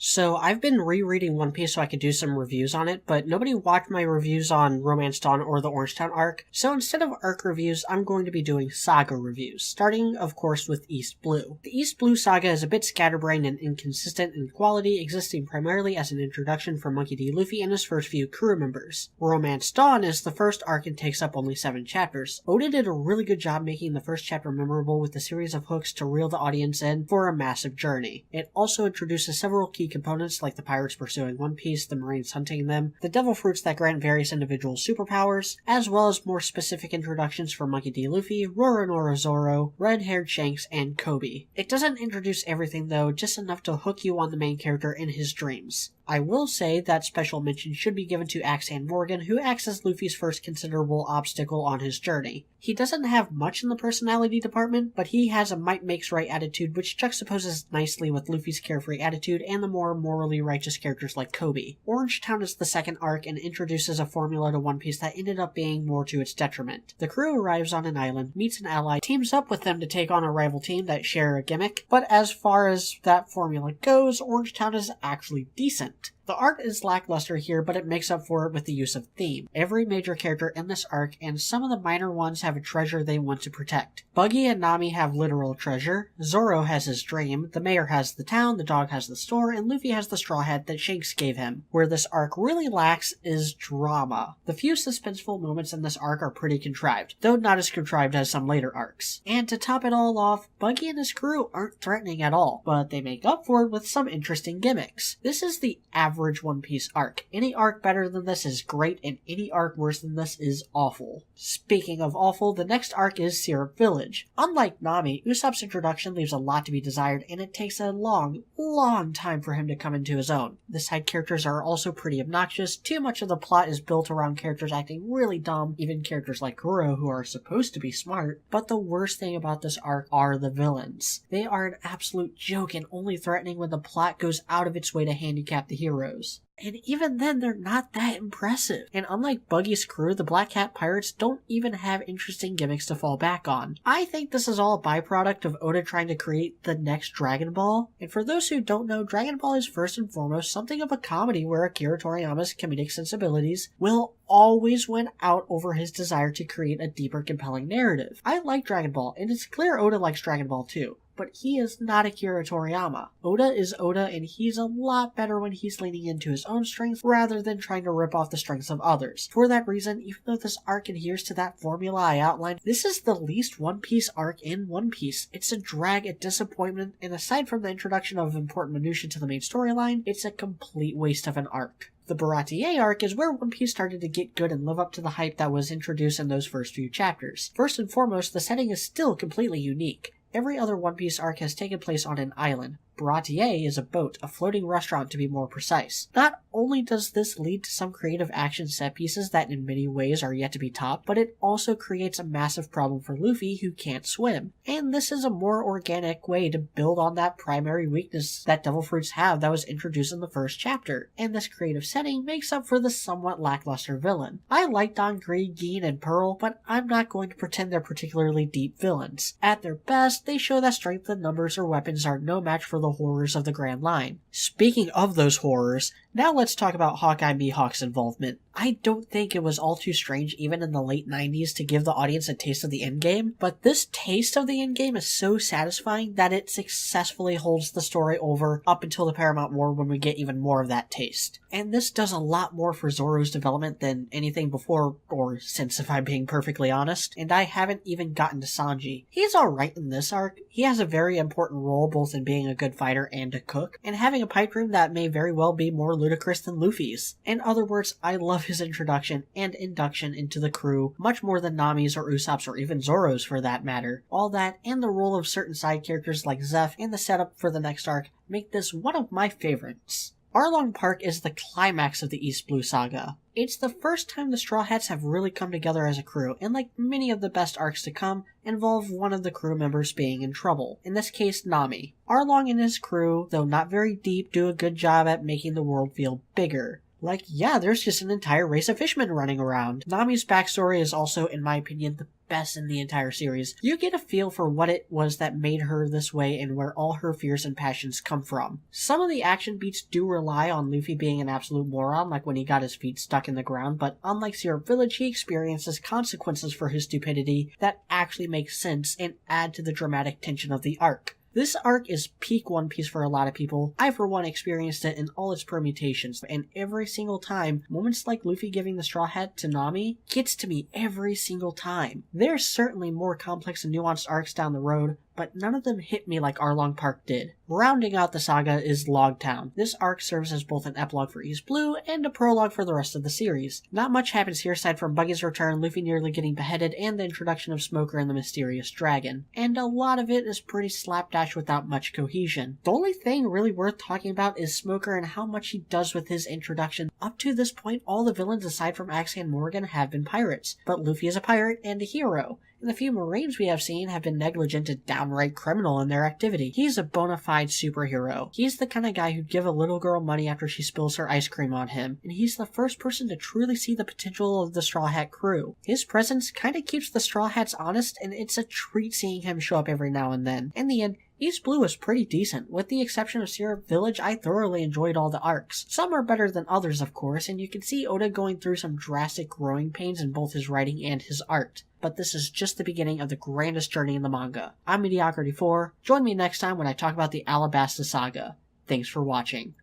So I've been rereading One Piece so I could do some reviews on it, but nobody watched my reviews on Romance-Dawn or the Orangetown arc, so instead of arc reviews, I'm going to be doing Saga reviews, starting, of course, with East Blue. The East Blue Saga is a bit scatterbrained and inconsistent in quality, existing primarily as an introduction for Monkey D. Luffy and his first few crew members. Romance-Dawn is the first arc and takes up only 7 chapters. Oda did a really good job making the first chapter memorable with a series of hooks to reel the audience in for a massive journey. It also introduces several key components like the pirates pursuing One Piece, the Marines hunting them, the devil fruits that grant various individual superpowers, as well as more specific introductions for Monkey D. Luffy, Roronoa Zoro, Red-Haired Shanks, and Kobe. It doesn't introduce everything though, just enough to hook you on the main character in his dreams. I will say that special mention should be given to Axan Morgan, who acts as Luffy's first considerable obstacle on his journey. He doesn't have much in the personality department, but he has a might makes right attitude which juxtaposes nicely with Luffy's carefree attitude and the more morally righteous characters like Kobe. Orangetown is the second arc and introduces a formula to One Piece that ended up being more to its detriment. The crew arrives on an island, meets an ally, teams up with them to take on a rival team that share a gimmick, but as far as that formula goes, Orangetown is actually decent. The art is lackluster here, but it makes up for it with the use of theme. Every major character in this arc, and some of the minor ones, have a treasure they want to protect. Buggy and Nami have literal treasure, Zoro has his dream, the mayor has the town, the dog has the store, and Luffy has the straw hat that Shanks gave him. Where this arc really lacks is drama. The few suspenseful moments in this arc are pretty contrived, though not as contrived as some later arcs. And to top it all off, Buggy and his crew aren't threatening at all, but they make up for it with some interesting gimmicks. This is the average One Piece arc. Any arc better than this is great, and any arc worse than this is awful. Speaking of awful, the next arc is Seer Village. Unlike Nami, Usopp's introduction leaves a lot to be desired, and it takes a long time for him to come into his own. The side characters are also pretty obnoxious. Too much of the plot is built around characters acting really dumb, even characters like Kuro who are supposed to be smart. But the worst thing about this arc are the villains. They are an absolute joke and only threatening when the plot goes out of its way to handicap the heroes. And even then, they're not that impressive. And unlike Buggy's crew, the Black Cat Pirates don't even have interesting gimmicks to fall back on. I think this is all a byproduct of Oda trying to create the next Dragon Ball. And for those who don't know, Dragon Ball is first and foremost something of a comedy where Akira Toriyama's comedic sensibilities will always win out over his desire to create a deeper, compelling narrative. I like Dragon Ball, and it's clear Oda likes Dragon Ball too. But he is not Akira Toriyama. Oda is Oda, and he's a lot better when he's leaning into his own strengths rather than trying to rip off the strengths of others. For that reason, even though this arc adheres to that formula I outlined, this is the least One Piece arc in One Piece. It's a drag, a disappointment, and aside from the introduction of important minutiae to the main storyline, it's a complete waste of an arc. The Baratier arc is where One Piece started to get good and live up to the hype that was introduced in those first few chapters. First and foremost, the setting is still completely unique. Every other One Piece arc has taken place on an island. Baratier is a boat, a floating restaurant to be more precise. Not only does this lead to some creative action set pieces that in many ways are yet to be topped, but it also creates a massive problem for Luffy who can't swim. And this is a more organic way to build on that primary weakness that devil fruits have that was introduced in the first chapter. And this creative setting makes up for the somewhat lackluster villain. I like Don Krieg, Gin, and Pearl, but I'm not going to pretend they're particularly deep villains. At their best, they show that strength in numbers or weapons are no match for the horrors of the Grand Line. Speaking of those horrors, now let's talk about Hawkeye Mihawk's involvement. I don't think it was all too strange even in the late 90s to give the audience a taste of the endgame, but this taste of the endgame is so satisfying that it successfully holds the story over up until the Paramount War when we get even more of that taste. And this does a lot more for Zoro's development than anything before or since, if I'm being perfectly honest, and I haven't even gotten to Sanji. He's alright in this arc. He has a very important role both in being a good fighter and a cook, and having a pipe dream that may very well be more ludicrous than Luffy's. In other words, I love his introduction and induction into the crew much more than Nami's or Usopp's or even Zoro's for that matter. All that and the role of certain side characters like Zeph and the setup for the next arc make this one of my favorites. Arlong Park is the climax of the East Blue Saga. It's the first time the Straw Hats have really come together as a crew, and like many of the best arcs to come, involve one of the crew members being in trouble, in this case Nami. Arlong and his crew, though not very deep, do a good job at making the world feel bigger. Like, yeah, there's just an entire race of fishmen running around. Nami's backstory is also, in my opinion, the best in the entire series. You get a feel for what it was that made her this way and where all her fears and passions come from. Some of the action beats do rely on Luffy being an absolute moron, like when he got his feet stuck in the ground, but unlike Seer Village, he experiences consequences for his stupidity that actually make sense and add to the dramatic tension of the arc. This arc is peak One Piece for a lot of people. I, for one, experienced it in all its permutations, and every single time, moments like Luffy giving the Straw Hat to Nami gets to me every single time. There's certainly more complex and nuanced arcs down the road, but none of them hit me like Arlong Park did. Rounding out the saga is Logtown. This arc serves as both an epilogue for East Blue and a prologue for the rest of the series. Not much happens here aside from Buggy's return, Luffy nearly getting beheaded, and the introduction of Smoker and the mysterious dragon. And a lot of it is pretty slapdash without much cohesion. The only thing really worth talking about is Smoker and how much he does with his introduction. Up to this point, all the villains aside from Axe and Morgan have been pirates, but Luffy is a pirate and a hero. And the few Marines we have seen have been negligent and downright criminal in their activity. He's a bona fide superhero. He's the kind of guy who'd give a little girl money after she spills her ice cream on him, and he's the first person to truly see the potential of the Straw Hat crew. His presence kinda keeps the Straw Hats honest, and it's a treat seeing him show up every now and then. In the end, East Blue is pretty decent. With the exception of Seer Village, I thoroughly enjoyed all the arcs. Some are better than others, of course, and you can see Oda going through some drastic growing pains in both his writing and his art. But this is just the beginning of the grandest journey in the manga. I'm Mediocrity4. Join me next time when I talk about the Alabasta Saga. Thanks for watching.